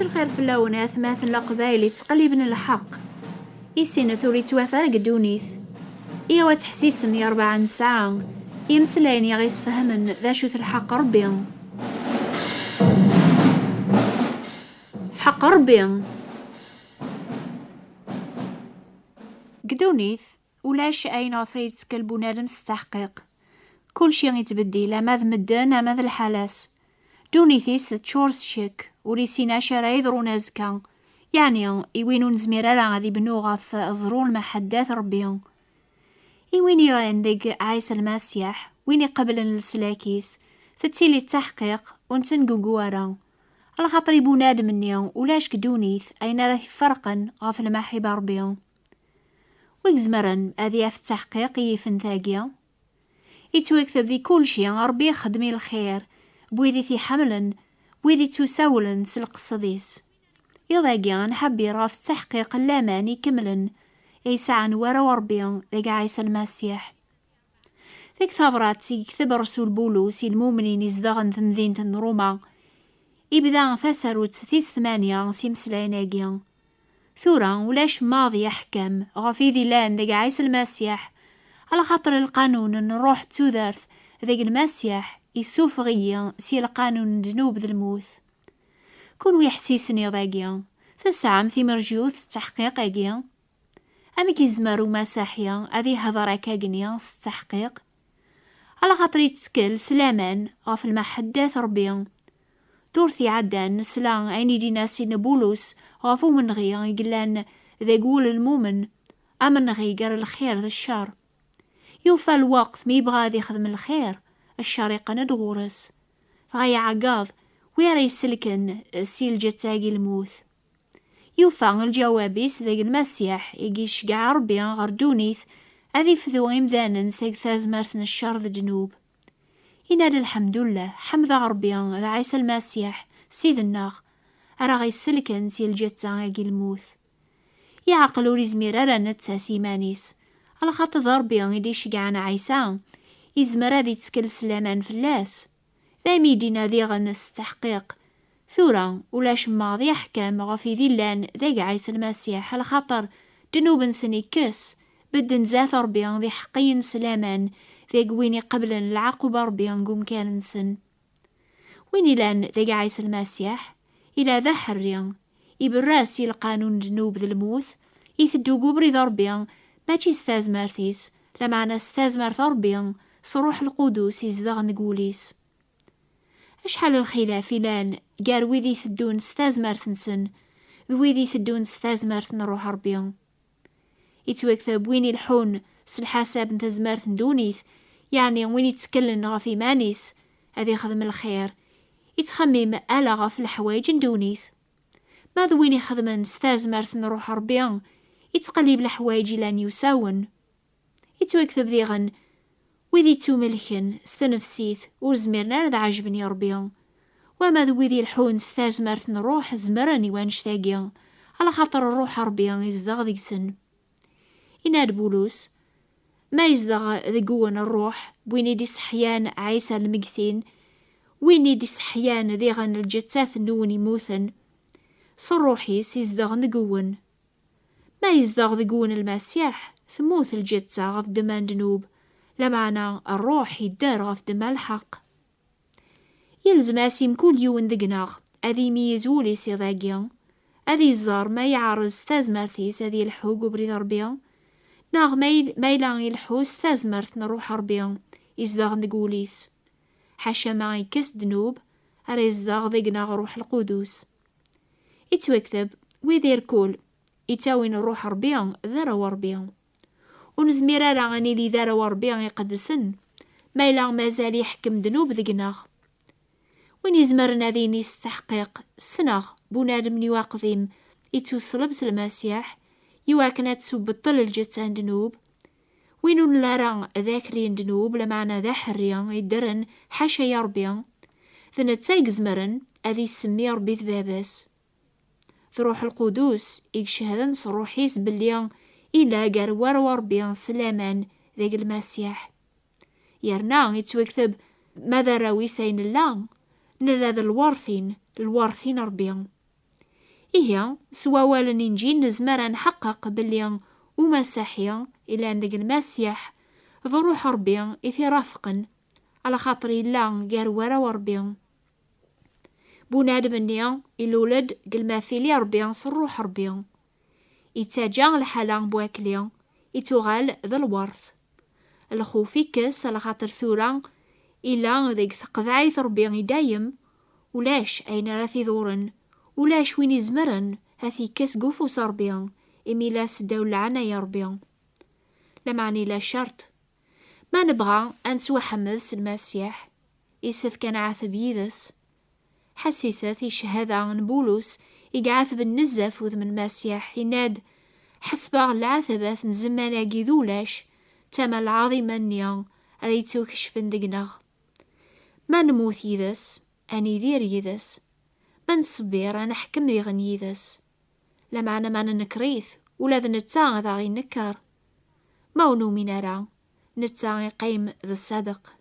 الخير في اللونات مثل قبايل تقليبن الحق إسينا ثوري توافرق دونيث إيوا تحسيسن يا 4 ساعة يمسلاين يغيس فهمن ذا شوث الحق ربي حق ربي قدونيث ولاش أين غفري تكلبو نادم تستحقيق كل شي يتبدي ماذ مدن ماذ الحالاس دونيثيس تشورس شيك وريسينا شارع يضرون أزكا يعني إوينو نزميرا غادي بنو غاف أزرون ما حداث ربي إويني ران ديك عايسى المسيح ويني قبل السلاكيس فتيلي التحقيق ونتن قوارا على خاطر بوناد مني ولاش كدونيث أين راه فرقا غاف المحبة ربي ويكزمرن هذه في التحقيق يفن ثاقيا يتوكثب ذي كل شي ربي يخدمي الخير بويدي في حملا بويدي تساولن سلقصديس يضاقيا نحبي راه في التحقيق اللامان يكملن يسعن ورا وربي ذاك عيسى المسيح ذيك ثبرات يكتب رسول بولس المؤمنين يزدغن في مدينة روما يبدا ثسروت ثيس 8 سيمسلايناقيا ثورا ولاش ماضي أحكام غفي ذي لان ذاك عيسى المسيح على خاطر القانون نروح تودرث ذاك المسيح يسوف غيا سي القانون جنوب ذا الموت كون ويحسيسني ذاقيا تسعم في مرجوث تحقيق اقيا أمي كيزمارو مساحيا أذي هضرا كاقنيا ستحقيق على خاطر يتسكل سلامان غاف المحداث ربيا دورثي عدان نسلا عيني دينا سين بولس غافو من غيا يقلان ذا قول المؤمن أمن غي قال الخير ذا الشر يوفى الوقت مي يبغى ذي يخدم الخير الشر يقند غورس فغايا عقاض ويرا يسلكن سيل جتاقي الموث يوفى الجوابيس ذاك المسيح يقيش قاع ربي غير دونيث أذي فذو إمذانا سيق ثازمارثن الشر ذا جنوب ينال الحمد لله حمد ربي ذا عيسى المسيح سيد الناغ أرا غيسلكن سيل جتاقي الموث يعقل وريزمير أرا نتا سيمانيس على خاطر ربي يديش قاعنا عيسى يزمر هذي تسكل سلامان فلاس ذا ميدينا ذي غنس تحقيق ثورا ولاش ماضي أحكام غفي ذي لان ذاك عيسى المسيح على خاطر جنوب سني كس بدن زاث ربي ذي حقين سلامان ذاك ويني قبل العقوبة ربي نقوم كان نسن ويني لان ذاك عيسى المسيح إلى ذا حريا يبراسي القانون جنوب ذا الموث يثدو قبري ذا ربي ماشي استاز مارثيس لمعنى استاز مارث ربي صروح القدوس يزدغ نقوليس أشحال الخلاف لان قال ويذي ثدون استاز مارثنسن ذويذي ثدون استاز مارثن روح ربي يتوكثب ويني الحون سالحساب نتا زمارث دونيث يعني وين يتكلن غفي مانيس هذي خدم الخير يتخمم ألا غف الحوايج ندونيث ماذا وين يخدمن استاز مارثن روح ربي يتقلب الحوايج لان يساون يتوكثب ذي غن وذي توملكن ستنفسيث ورزميرنا ذا عجبني ربي وما ذوي الحون ستاج مارثن روح زمراني وانشتاقيا على خاطر الروح ربي يزدغ ذي سن إناد بولوس ما يزدغ ذي قوان الروح وين دي صحيان عيسى المقثين وين دي صحيان ذي غن الجتاث نون يموثن صروحي سيزدغ ذي قوان ما يزدغ ذي قوان المسيح ثموث الجتة غف دمان جنوب لمعنى الروح يدار غف دما الحق يلزم اسيم كل يوم ذقناغ اذي ميزولي سيضاقيا اذي الزار ما يعرض ستاز مارثيس اذي الحوق وبريد ربيا ناغ ميلان يلحو ستاز مارثنا روح ربيا يزداغ نقوليس حاشا ما يكس دنوب ارا يزداغ ذقناغ روح القدوس يتوكتب ويدير كل يتاوين الروح ربيا ذرا وربيا ونزمير غاني لي ذرا وربيا يقدسن ميلان مازال يحكم دنوب ذقناغ وين يزمرنا ذيني استحقيق السناغ بونادم يواقذيم يتوصل بس المسيح يواكنا تسوب الطل الجتان دنوب وينو لارا ذاكرين دنوب لمعنى ذا حريا يدرن حاشا يربيا ذن تايق زمرن اذي سمي ربي ذبابس ذروح القدوس يكشهدن صروحيس بليا إلا قار ورا ربيا سلامان ذاك المسيح يرنا يتوكثب ماذا راوي سين الله نلا ذا الوارثين ربيا إيه سواوال نينجي نزمر نحقق بلي ومسيحيا إلا عندك المسيح ذو روح ربي إثي رافقن على خاطر إلا قار ورا وربي بونادم النيا الولد قل ما فيلي ربي صروح ربي يتاجا الحالة بواكلي يتوغال ذا الورث الخوف يكس على خاطر ثورا إلا ذيك ثقذعيث ربي دايم ولاش أين راثي ذورن ولاش وين يزمرن هاثي كاس قوفوس ربي إميلا سداو العناية ربي لا معني لا شرط ما نبغى أنسوى حمد المسيح إساث كان عاثب يدس حسيسات يشهد عن بولس يقعث بالنزف وذ من المسيح يناد حسبا العثبات نزمانا قيذولاش تما العظيمة نيا ريتو كشفن دقنغ ما نموت يدس أني دير يدس ما نصبر أنا حكم ديغن يدس لا معنا ما ننكريث ولا ذا نتا ذا غي نكر ما ونو من أرى نتا يقيم ذا الصدق.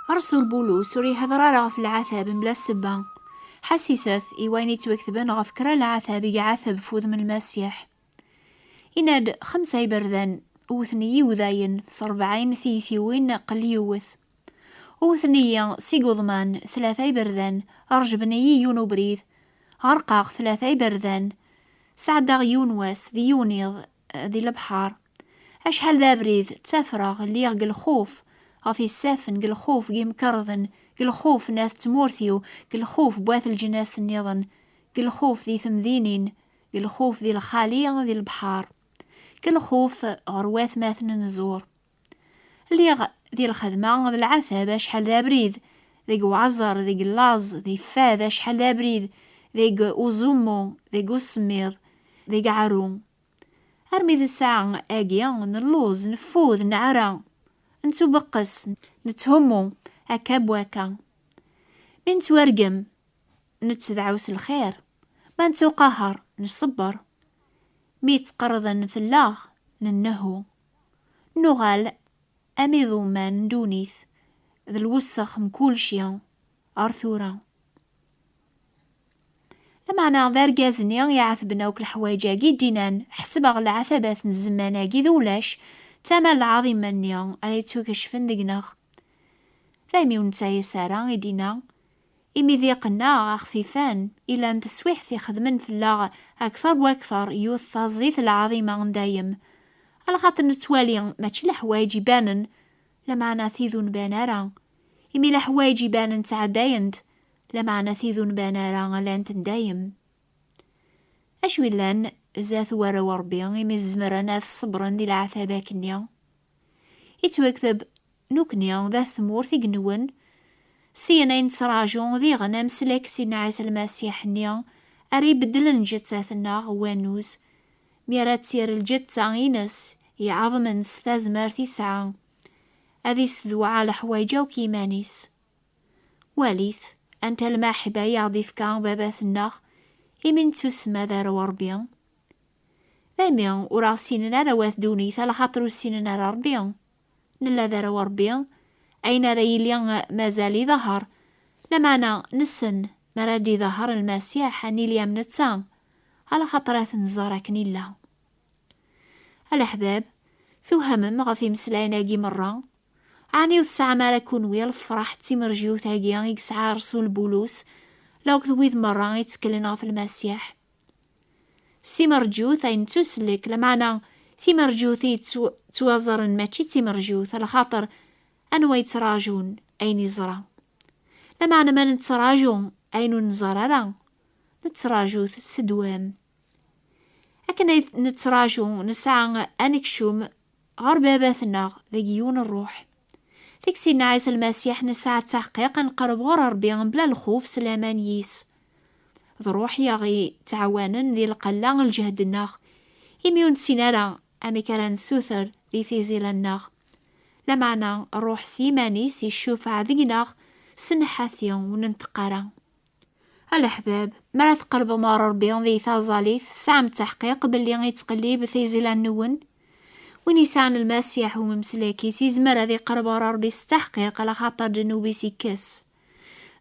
أرسل بولوس وري هضرا في العذاب بلا سبا حسيسات إيواني توكتبن غف كرا العذاب يعذب فوذ من المسيح إناد 5 بردان وثني وذاين 4 ثيثيوين قليوث وثنية سيقوضمان 3 بردان أرجبني يونو بريد غرقاق 3 بردان سعداغ يونواس ذي يونيض ذي البحار أشحال ذا بريد تفرغ ليغ الخوف غفي السافن الخوف قيم كرذن الخوف ناث تمورثيو الخوف بواث الجناس النيضن الخوف ذي ثمذينين الخوف ذي الخالية ذي البحار الخوف غرواث ماثن نزور ليغ ذي الخدمة ذي العثاب أشحال ذا بريد ذي وعزر ذي اللاز ذي فاذ أشحال ذا بريد ذي أوزومو ذي قسميض ذي عرون أرمي ذي الساعة أجيان نلوز نفوذ نعرا انتو بقس نتهمو هكا بواكا من تورقم نتدعوس الخير ما انتو قهر نصبر 100 قرضا في اللاغ ننهو نغال أمي ضمان دونيث ذا الوسخ مكول شيا أرثورا لمعنا ذا رقازني يعثبنا وك الحوايجا دينان حسب أغل عثبات الزمانا ذولاش تاما العظيم منيا أليتو كشفن دقناغ ذايمي ونتاي سارا يدينا إمي ذيقنا خفيفان إلا أن تسويح في خدمن في اللاغ أكثر وأكثر يوث الزيث العظيمة دايم على خاطر نتوالي ماتش الحوايج يبانن لمعنا ثيذون بانارا إمي الحوايج يبانن تعدايند لمعنا ثيذون بانارا لانت دايم أشوي لان زاث ورا وربي إمي الزمران الصبران دي العثاباك النيا يتوكذب نوكنيا ذا ثمور ثيقنون سينين تراجون ذي غنم سلك سينا عيسى المسيح نيا أري بدل نجتاثنا غوانوز ميرات سير الجتة إنس يعظم ستازمر 9 أذي سذوع على حوايجا وكيمانيس واليث أنت الماحبة يعضيف كان باباثنا إمن تسمى ذا روربيان ذاميان وراسيننا رواث دونيث على خاطر سيننا ربيان نلا ذا روربيان أين ريليان مازالي ظهر لمعنا نسن مرادي ظهر المسيح أني اليوم نتسان على خطرات نزارك نيلا الأحباب ثوهم غفي مسلايناقي مرة عني وتسعى ما لكون ويل فرح تيمرجيو ثاقيا يكسعى رسول بولوس لو كذويذ مرة يتكلنا في المسيح ثيمرجيوث أين تسلك لمعنا ثيمرجيوثي توازرن ماشي تيمرجيوث على خاطر أنو يتراجون أين يزرى لمعنا ما نتراجون أين نزرى لا نتراجوث سدوام لكن نتراجو نسعى أنكشوم غير باباثنا ذيون الروح ذيك سيدنا عيسى المسيح نسعى التحقيق نقرب غير ربي بلا الخوف سلامان يس ذروح يغي تعوانا ذي القلا الجهد الناغ يميون سينارا أمي كران سوثر ذي ثيزيل الناغ لمعنا الروح سيمانيس يشوف عذيناغ سنحاثيا وننتقرا الأحباب مرا تقرب مار ربي ذي ثازاليث سعم التحقيق باللي يتقليب ثيزيل النون وين يسعن المسيح وممسلاكيس يزمر هذي قرب ربي التحقيق على خاطر جنوبي سيكس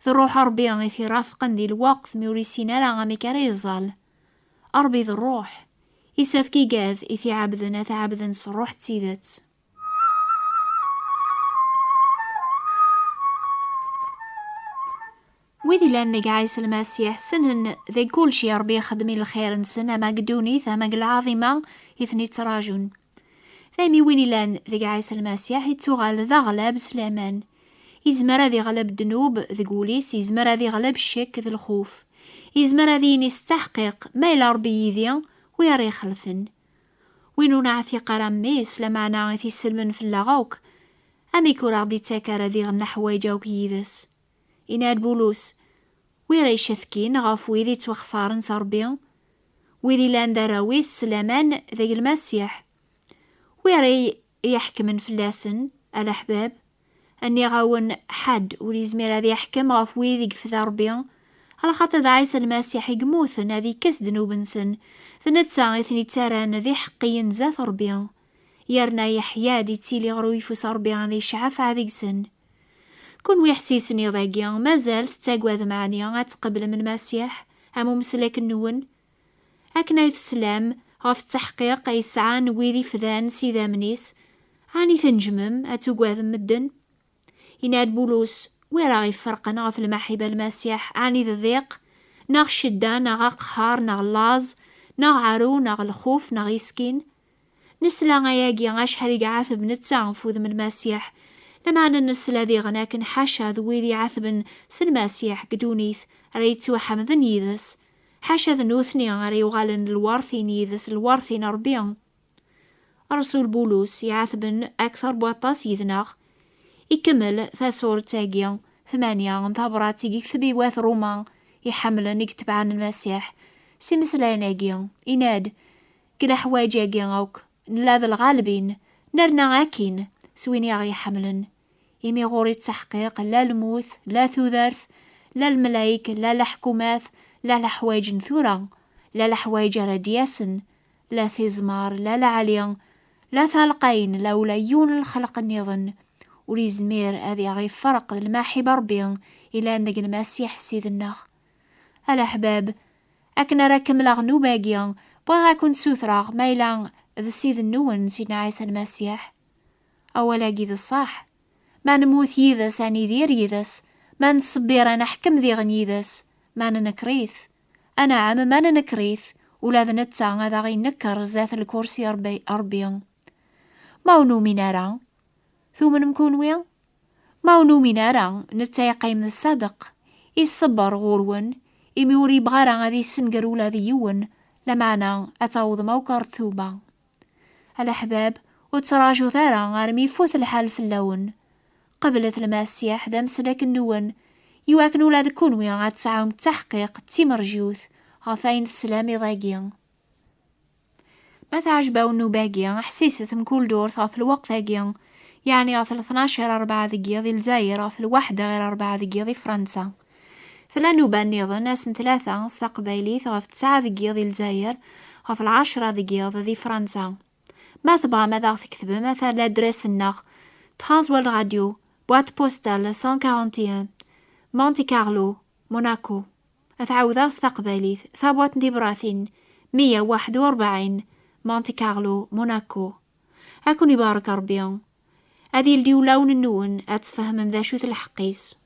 ذي الروح ربي غيثي رافقا دي الوقت ميوريسينا لا غامي كاري يزال أربي ذي الروح يساف كي قاذ إثي عبدنا تعبدن الروح تسيدت. ويدي لان ذيك عيس المسيح سنن ذي كل شي ربي يخدمي الخير نسن أما قدوني ثما العظيمة يثني تراجون ثامي ويني لان ذيك عيس المسيح يتوغال ذا غلاب سلامان يزمر ذي غلب الذنوب ذي قوليس يزمر ذي غلب الشك ذي الخوف يزمر ذي نستحقق ما إلا ربي يذيا ويري خلفن وينو نعثي قراميس لمعنا غيثي سلمن في اللغوك أمي كورا غدي تاكار ذي غنا حوايجاوك يدس إناد بولوس ويري شثكين غاف ويدي توخثارن صربيا ويدي لان دراويس سلامان ذي المسيح ويري يحكمن فلاسن الأحباب أني غاون حد وليزمير هذي يحكم غاف ويدي قفذا ربيا على خاطر ذا عيسى المسيح يقموثن هذي كس دنوبنسن ثنتسا غيثني تاران ذي حقيا زاث ربيا يرنا يحيا دي تيلي غرويفوس ربيا ذي شعف عذيقسن كون ويحسيسني ضاقيا مازال تتاقواذ معني غاتقبل من المسيح عمو مسلاك النون أكنا السلام غاف التحقيق يسعان ويدي فذان سيدا منيس عاني ثنجمم أتوقواذ مدن يناد بولوس ويرا يفرقنا غاف المحبة المسيح عاني ذا ضيق ناغ شدة ناغ قهار ناغ لاز ناغ عرو ناغ الخوف ناغ يسكين نسلا غياقي غاشحال يقعثب نتسانفوذ من المسيح لما أن النسلا ذي غناكن حاشا ذويذي عثبن سلماسيح قدونيث ريتو حمذن يذس حاشا ذنوثني غاري وغالن الوارثين يذس الوارثين ربيان رسول بولوس يعثبن أكثر بواطاس يذناغ يكمل ثاسور تاقيا 8 ثابرات يكتبي واث رومان يحملن يكتب عن المسيح سيمسلاناقيا يناد كلا حواجاقيا غوك نلاذ الغالبين نرنا غاكين سويني غي حملن يمي غوري التحقيق لا الموت لا ثوذرث لا الملايك لا الحكومات لا لحوايج نثورا لا لحوايج ردياسن لا ثزمار لا لعليا لا ثالقين لا وليون الخلق النظن ولي زمير هذي غي فرق الماحي بربيان إلى أنك المسيح سيدنا الأحباب أكنا راكم لغنو باقيا بغا كون سوثراغ مايلا ذا سيد النون سيدنا عيسى المسيح أولا قيد الصح ما نموت يذس أني ذير يذس ما نصبير أنا حكم ذي غنيذس ما ننكريث أنا عم ما ننكريث ولا ذنتا هذا غي نكر زاث الكرسي أربيان ما ونومي نارا ثم نكون ويا ما ونومي نارا نتا يقيم الصدق يصبر غورون يميوري بغارا غادي سنقر ولا ذي يون لمعنا أتعوض موكر ثوبا الأحباب وتراجو ثارا غارمي فوث الحال في اللون قبلت المسيح ذا مسلك النون يواكن ولا ذكون ويا غاد تسعهم التحقيق تيمرجوث غافين السلام ضاقيا ما تعجبوا انو باقيا حسيست مكل دور في الوقت ذاقيا يعني في 12 ذقيا ذي الجزائر في 1 ذقيا ذي فرنسا ثلا نوبان نظن ناس 3 استقبالي في 9 ذقيا ذي الجزائر في 10 ذقيا ذي فرنسا ما تبغى ماذا تكتب مثلا لادريس النغ ترانسوال راديو بوات بوستال 141 مونتي كارلو موناكو أتعوذا استقبالي ثابوات ديبراثين 141 مونتي كارلو موناكو أكون يبارك ربيان هذه الديولة وننون أتفهم ذا شوث الحقيس